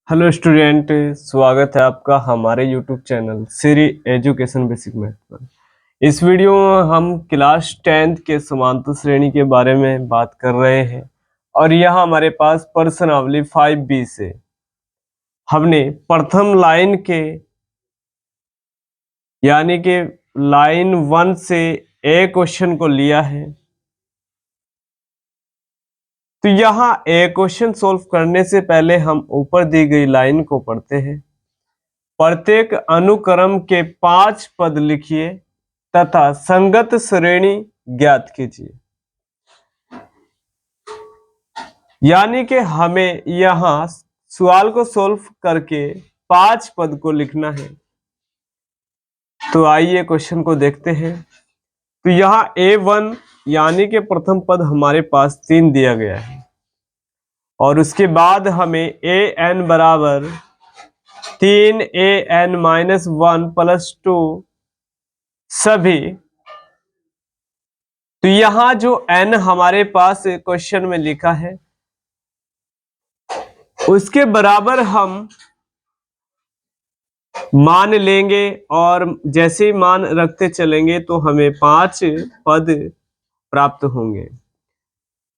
Hello student, स्वागत है आपका हमारे YouTube channel Shri education basic math पर। इस वीडियो में हम क्लास 10th के समांतर श्रेणी के बारे में बात कर रहे हैं और यह हमारे पास प्रश्नावली 5B से हमने प्रथम लाइन के यानी कि लाइन 1 से ए क्वेश्चन को लिया है। तो यहाँ ए क्वेश्चन सोल्व करने से पहले हम ऊपर दी गई लाइन को पढ़ते हैं। प्रत्येक अनुक्रम के 5 पद लिखिए तथा संगत श्रेणी ज्ञात कीजिए। यानी कि हमें यहां सवाल को सोल्व करके 5 पद को लिखना है। तो आइए क्वेश्चन को देखते हैं। तो यहां A1 यानी कि प्रथम पद हमारे पास 3 दिया गया है और उसके बाद हमें AN बराबर 3AN-1 + 2 सभी। तो यहां जो n हमारे पास क्वेश्चन में लिखा है उसके बराबर हम मान लेंगे और जैसे ही मान रखते चलेंगे तो हमें 5 पद प्राप्त होंगे।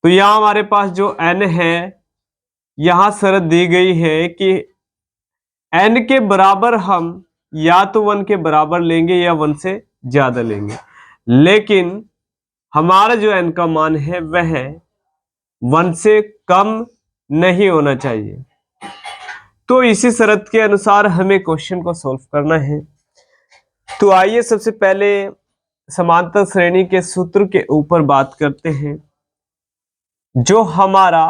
तो यहां हमारे पास जो n है, यहां शर्त दी गई है कि n के बराबर हम या तो 1 के बराबर लेंगे या 1 से ज्यादा लेंगे, लेकिन हमारा जो n का मान है वह 1 से कम नहीं होना चाहिए। तो इसी शर्त के अनुसार हमें क्वेश्चन को सॉल्व करना है। तो आइए सबसे पहले समांतर श्रेणी के सूत्र के ऊपर बात करते हैं। जो हमारा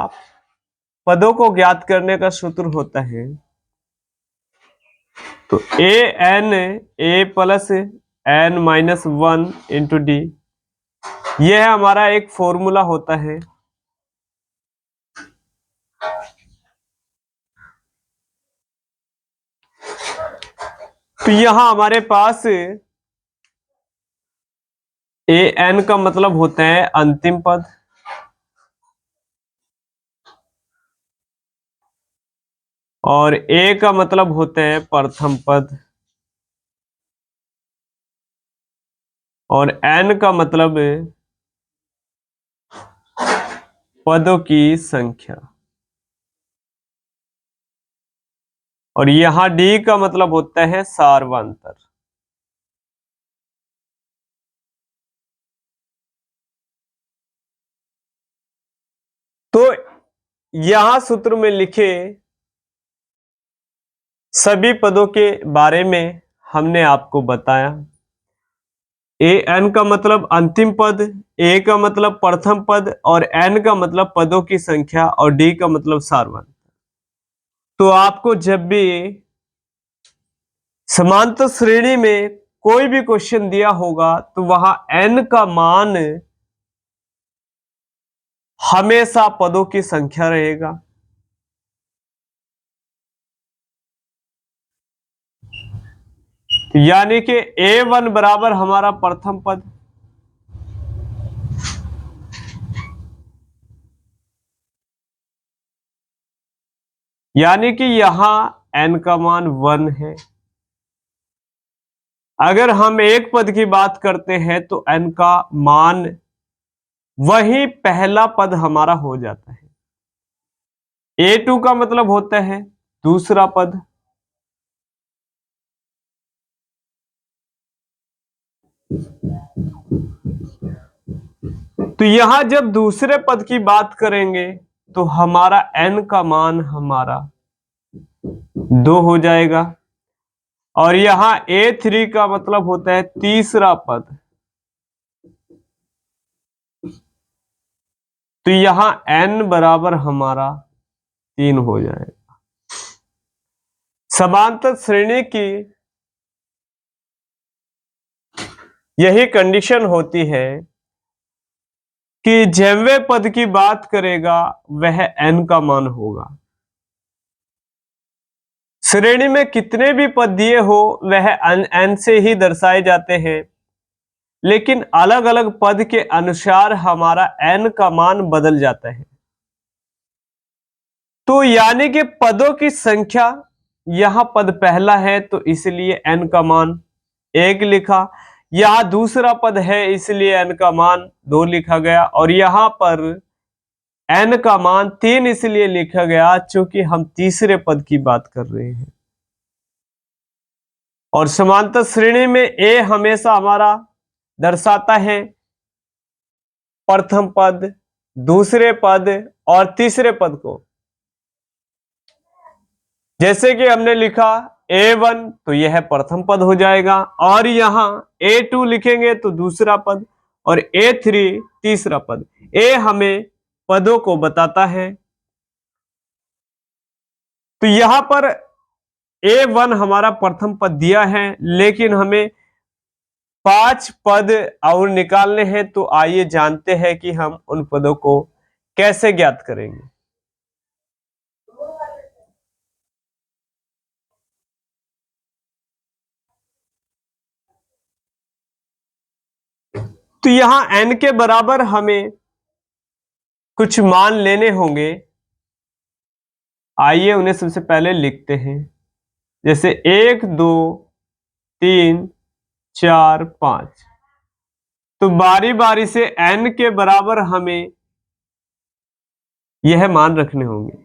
पदों को ज्ञात करने का सूत्र होता है, तो a plus n-1 into D, यह हमारा एक फॉर्मूला होता है। तो यहां हमारे पास an का मतलब होता है अंतिम पद और a का मतलब होता है प्रथम पद और n का मतलब पदों की संख्या और यहां d का मतलब होता है सार्वंतर। तो यहां सूत्र में लिखे सभी पदों के बारे में हमने आपको बताया। an का मतलब अंतिम पद, a का मतलब प्रथम पद और n का मतलब पदों की संख्या और d का मतलब सार्वंतर। तो आपको जब भी समांतर श्रेणी में कोई भी क्वेश्चन दिया होगा तो वहां n का मान हमेशा पदों की संख्या रहेगा। यानी कि A1 बराबर हमारा प्रथम पद, यानी कि यहां n का मान 1 है। अगर हम एक पद की बात करते हैं तो n का मान वही पहला पद हमारा हो जाता है। A2 का मतलब होता है दूसरा पद। तो यहां जब दूसरे पद की बात करेंगे तो हमारा n का मान हमारा 2 हो जाएगा और यहां A3 का मतलब होता है तीसरा पद। तो यहां n बराबर हमारा 3 हो जाएगा। समांतर श्रेणी की यही कंडीशन होती है कि जेवे पद की बात करेगा वह n का मान होगा। श्रेणी में कितने भी पद दिए हो वह n से ही दर्शाए जाते हैं, लेकिन अलग अलग पद के अनुसार हमारा n का मान बदल जाता है। तो यानी कि पदों की संख्या, यहां पद पहला है तो इसलिए n का मान 1 लिखा, यहां दूसरा पद है इसलिए n का मान 2 लिखा गया, और यहां पर n का मान 3 इसलिए लिखा गया क्योंकि हम तीसरे पद की बात कर रहे हैं। और समांतर श्रेणी में a हमेशा हमारा दर्शाता है प्रथम पद, दूसरे पद और तीसरे पद को। जैसे कि हमने लिखा A1 तो यह प्रथम पद हो जाएगा, और यहां A2 लिखेंगे तो दूसरा पद, और A3 तीसरा पद। A हमें पदों को बताता है। तो यहां पर A1 हमारा प्रथम पद दिया है, लेकिन हमें 5 पद और निकालने हैं, तो आइए जानते हैं कि हम उन पदों को कैसे ज्ञात करेंगे। तो यहां n के बराबर हमें कुछ मान लेने होंगे। आइए उन्हें सबसे पहले लिखते हैं। जैसे 1 2 3 4 5। तो बारी बारी से n के बराबर हमें यह मान रखने होंगे।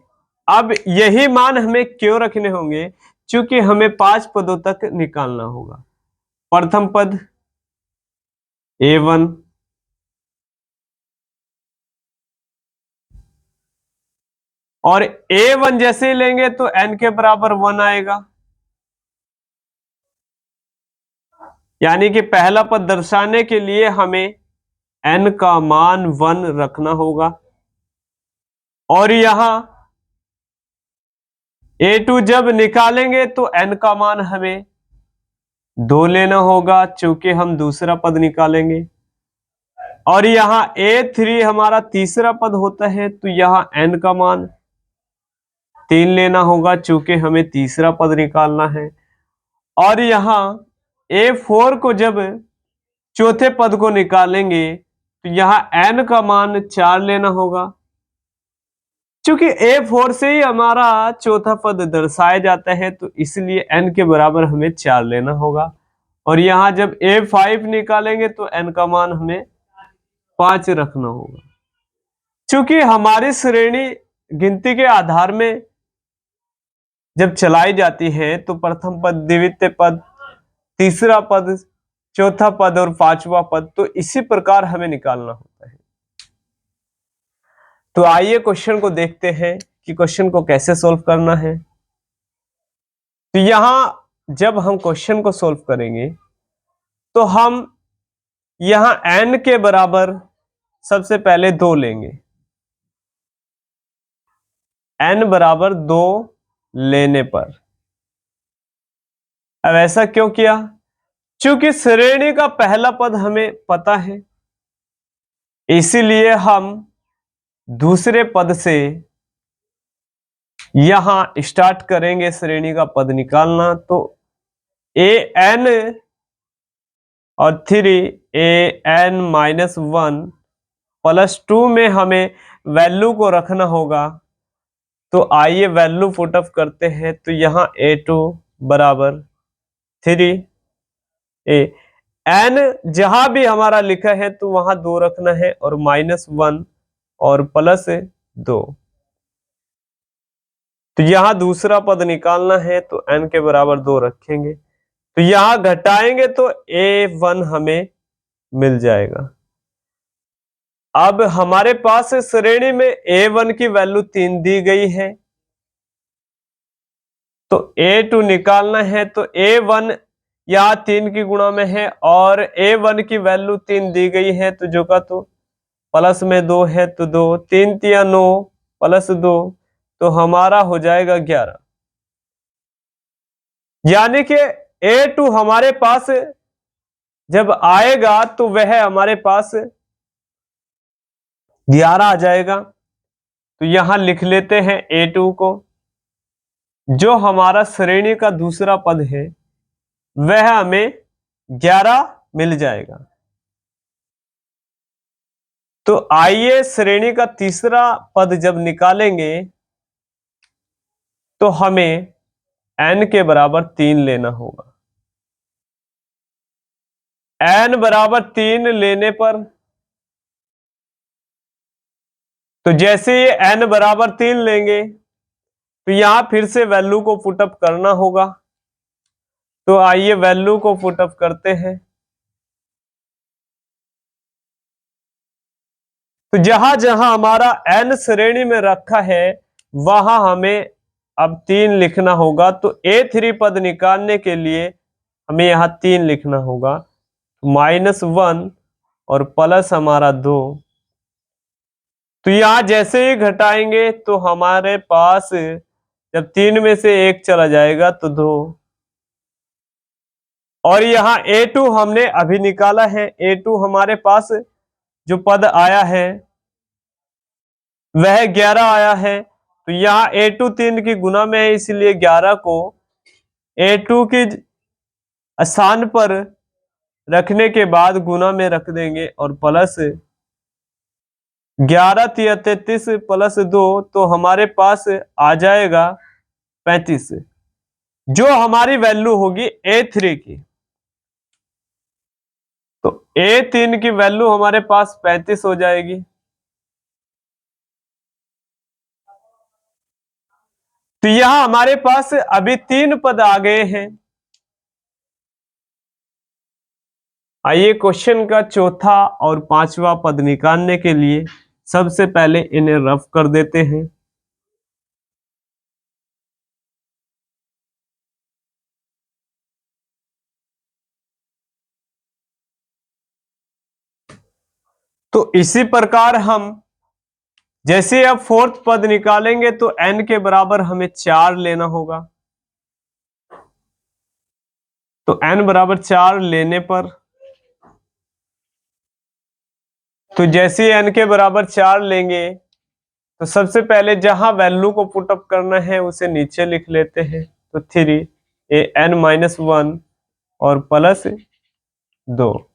अब यही मान हमें क्यों रखने होंगे? क्योंकि हमें 5 पदों तक निकालना होगा। प्रथम पद A1, और A1 जैसे ही लेंगे तो n के बराबर 1 आएगा, यानी कि पहला पद दर्शाने के लिए हमें n का मान 1 रखना होगा। और यहां A2 जब निकालेंगे तो n का मान हमें 2 लेना होगा, चूंकि हम दूसरा पद निकालेंगे। और यहां A3 हमारा तीसरा पद होता है, तो यहां n का मान 3 लेना होगा, चूंकि हमें तीसरा पद निकालना है। और यहां A4 को जब चौथे पद को निकालेंगे तो यहां n का मान 4 लेना होगा, क्योंकि A4 से ही हमारा चौथा पद दर्शाया जाता है, तो इसलिए n के बराबर हमें 4 लेना होगा। और यहां जब A5 निकालेंगे तो n का मान हमें 5 रखना होगा। क्योंकि हमारी श्रेणी गिनती के आधार में जब चलाई जाती है तो प्रथम पद, द्वितीय पद, तीसरा पद, चौथा पद और पांचवा पद, तो इसी प्रकार हमें निकालना होता है। तो आइए क्वेश्चन को देखते हैं कि क्वेश्चन को कैसे सॉल्व करना है। तो यहां जब हम क्वेश्चन को सॉल्व करेंगे तो हम यहां n के बराबर सबसे पहले 2 लेंगे। n बराबर 2 लेने पर, अब ऐसा क्यों किया? क्योंकि श्रेणी का पहला पद हमें पता है, इसीलिए हम दूसरे पद से यहां स्टार्ट करेंगे श्रेणी का पद निकालना। तो an और 3 an-1 +2 में हमें वैल्यू को रखना होगा। तो आइए वैल्यू पुट अप करते हैं। तो यहां A2 बराबर 3 n जहां भी हमारा लिखा है तो वहां 2 रखना है, और -1 और +2। तो यहां दूसरा पद निकालना है तो n के बराबर 2 रखेंगे। तो यहां घटाएंगे तो A1 हमें मिल जाएगा। अब हमारे पास श्रेणी में A1 की वैल्यू 3 दी गई है, तो A2 निकालना है। तो A1 यहां 3 की गुणा में है, और A1 की वैल्यू 3 दी गई है, तो जो का तो प्लस में 2 है, तो 2 3 तिया 9 +2, तो हमारा हो जाएगा 11। यानी कि A2 हमारे पास जब आएगा तो वह हमारे पास 11 आ जाएगा। तो यहां लिख लेते हैं A2 को। जो हमारा श्रेणी का दूसरा पद है वह हमें 11 मिल जाएगा। तो आइए श्रेणी का तीसरा पद जब निकालेंगे तो हमें n के बराबर 3 लेना होगा। n बराबर 3 लेने पर, तो जैसे ये n बराबर 3 लेंगे तो यहां फिर से वैल्यू को पुटअप करना होगा। तो आइए वैल्यू को पुटअप करते हैं। तो जहां जहां हमारा n श्रेणी में रखा है वहां हमें अब 3 लिखना होगा। तो A3 पद निकालने के लिए हमें यहां 3 लिखना होगा, -1 और प्लस हमारा 2। तो यहां जैसे ही घटाएंगे तो हमारे पास जब 3 में से 1 चला जाएगा तो 2, और यहां A2 हमने अभी निकाला है। A2 हमारे पास जो पद आया है वह 11 आया है। तो यहां A2 3 की गुना में है, इसलिए 11 को A2 की स्थान पर रखने के बाद गुना में रख देंगे और प्लस 11 तिया 33 प्लस 2, तो हमारे पास आ जाएगा 35, जो हमारी वैल्यू होगी A3 की। तो A3 की वैल्यू हमारे पास 35 हो जाएगी। तो यहां हमारे पास अभी 3 पद आ गए हैं। आइए क्वेश्चन का चौथा और पांचवा पद निकालने के लिए सबसे पहले इन्हें रफ कर देते हैं। तो इसी प्रकार हम जैसे अब फोर्थ पद निकालेंगे तो n के बराबर हमें 4 लेना होगा। तो n बराबर 4 लेने पर, तो जैसे n के बराबर 4 लेंगे तो सबसे पहले जहां वैल्यू को पुटअप करना है उसे नीचे लिख लेते हैं। तो 3 n-1 और प्लस 2।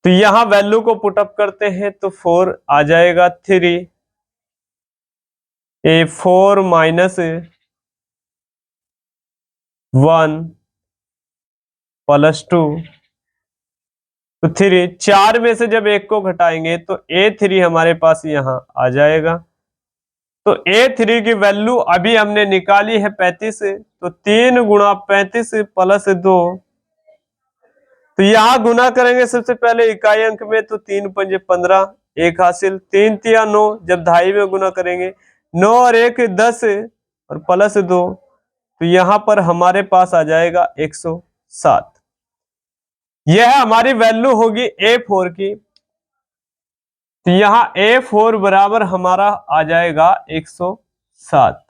तो यहां वैल्यू को पुटअप करते हैं तो 4 आ जाएगा। 3 4 -1 प्लस 2। तो 3 4 में से जब 1 को घटाएंगे तो A3 हमारे पास यहां आ जाएगा। तो A3 की वैल्यू अभी हमने निकाली है 35, तो 3 गुणा 35 प्लस 2। तो यहां गुना करेंगे सबसे पहले इकाई अंक में, तो 3 पंजे 15, 1 हासिल, 3 तिया 9, जब ढाई में गुना करेंगे 9 और 1 10 और प्लस 2। तो यहां पर हमारे पास आ जाएगा 107। यह हमारी वैल्यू होगी A4 की। तो यहां A4 बराबर हमारा आ जाएगा 107।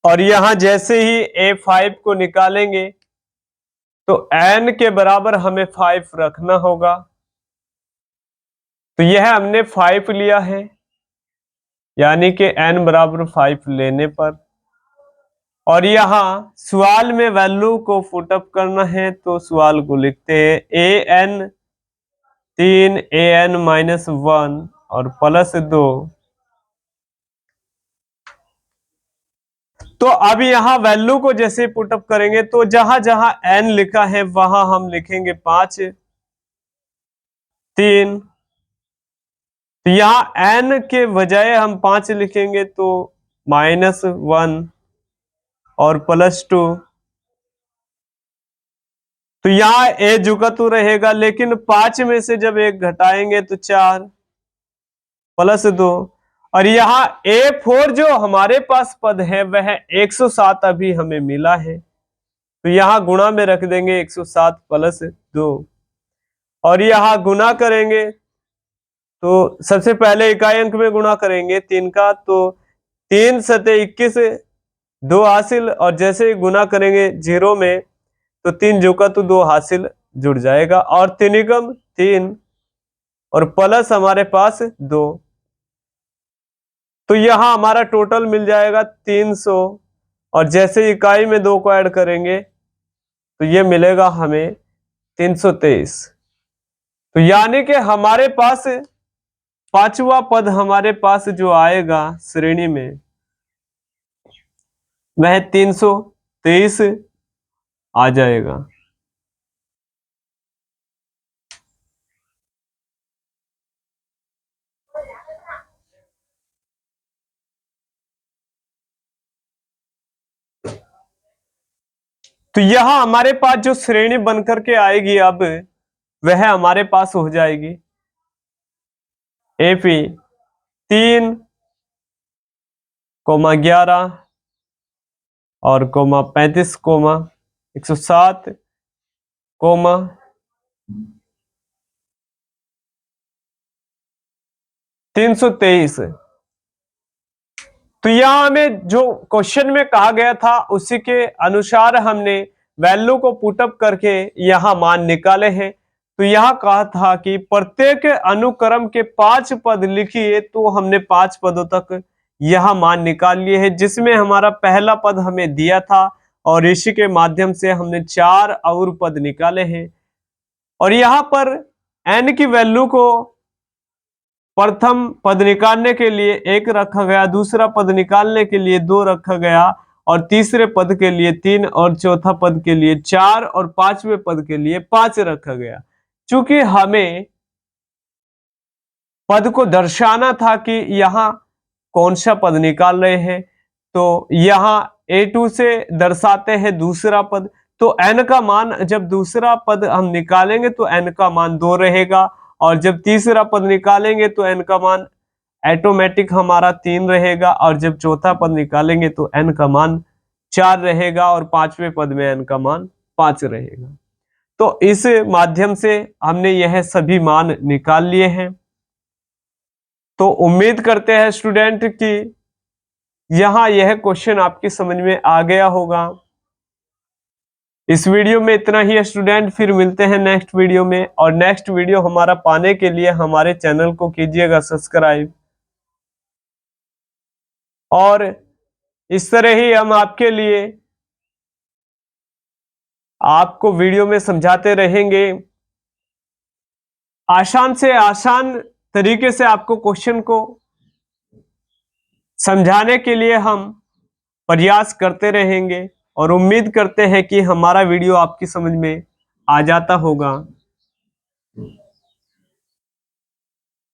और यहां जैसे ही A5 को निकालेंगे तो n के बराबर हमें 5 रखना होगा। तो यह हमने 5 लिया है, यानी कि n बराबर 5 लेने पर, और यहां सवाल में वैल्यू को पुटअप करना है तो सवाल को लिखते हैं an 3 an-1 और प्लस 2। तो अब यहां वैल्यू को जैसे पुटअप करेंगे तो जहां जहां n लिखा है वहां हम लिखेंगे 5 3। तो यहां n के बजाय हम 5 लिखेंगे तो -1 और प्लस 2। तो यहां ए जुका तो रहेगा, लेकिन 5 में से जब 1 घटाएंगे तो 4 प्लस 2। और यहाँ A4 जो हमारे पास पद है वह 107 अभी हमें मिला है, तो यहां गुणा में रख देंगे 107 प्लस 2। और यहां गुना करेंगे तो सबसे पहले इकाई अंक में गुणा करेंगे 3 का, तो 3 सते 21, 2 हासिल, और जैसे ही गुना करेंगे 0 में तो 3 जोका तो 2 हासिल जुड़ जाएगा, और 3 एकम 3 और प्लस हमारे पास 2। तो यहां हमारा टोटल मिल जाएगा 300 और जैसे इकाई में 2 को ऐड करेंगे तो ये मिलेगा हमें 323। तो यानी कि हमारे पास पांचवा पद हमारे पास जो आएगा श्रेणी में वह 323 आ जाएगा। तो यहां हमारे पास जो श्रेणी बनकर के आएगी अब वह हमारे पास हो जाएगी एपी 3,11 और 35, 107, 323। तो यहां हमें जो क्वेश्चन में कहा गया था उसी के अनुसार हमने वैल्यू को पुटअप करके यहां मान निकाले हैं। तो यहां कहा था कि प्रत्येक अनुक्रम के 5 पद लिखिए, तो हमने 5 पदों तक यहां मान निकाल लिए हैं, जिसमें हमारा पहला पद हमें दिया था और इसी के माध्यम से हमने 4 और पद निकाले हैं। और यहां पर n की वैल्यू को प्रथम पद निकालने के लिए 1 रखा गया, दूसरा पद निकालने के लिए 2 रखा गया और तीसरे पद के लिए 3 और चौथा पद के लिए 4 और पांचवें पद के लिए 5 रखा गया। चूंकि हमें पद को दर्शाना था कि यहाँ कौन सा पद निकाल रहे हैं, तो यहाँ A2 से दर्शाते हैं दूसरा पद। तो n का मान जब दूसरा पद हम निकालेंगे तो n का मान 2 रहेगा और जब तीसरा पद निकालेंगे तो n का मान ऑटोमेटिक हमारा 3 रहेगा और जब चौथा पद निकालेंगे तो n का मान 4 रहेगा और पांचवें पद में n का मान 5 रहेगा। तो इस माध्यम से हमने यह सभी मान निकाल लिए हैं। तो उम्मीद करते हैं स्टूडेंट कि यहां यह क्वेश्चन आपकी समझ में आ गया होगा। इस वीडियो में इतना ही है स्टूडेंट, फिर मिलते हैं नेक्स्ट वीडियो में। और नेक्स्ट वीडियो हमारा पाने के लिए हमारे चैनल को कीजिएगा सब्सक्राइब, और इस तरह ही हम आपके लिए आपको वीडियो में समझाते रहेंगे। आसान से आसान तरीके से आपको क्वेश्चन को समझाने के लिए हम प्रयास करते रहेंगे और उम्मीद करते हैं कि हमारा वीडियो आपकी समझ में आ जाता होगा।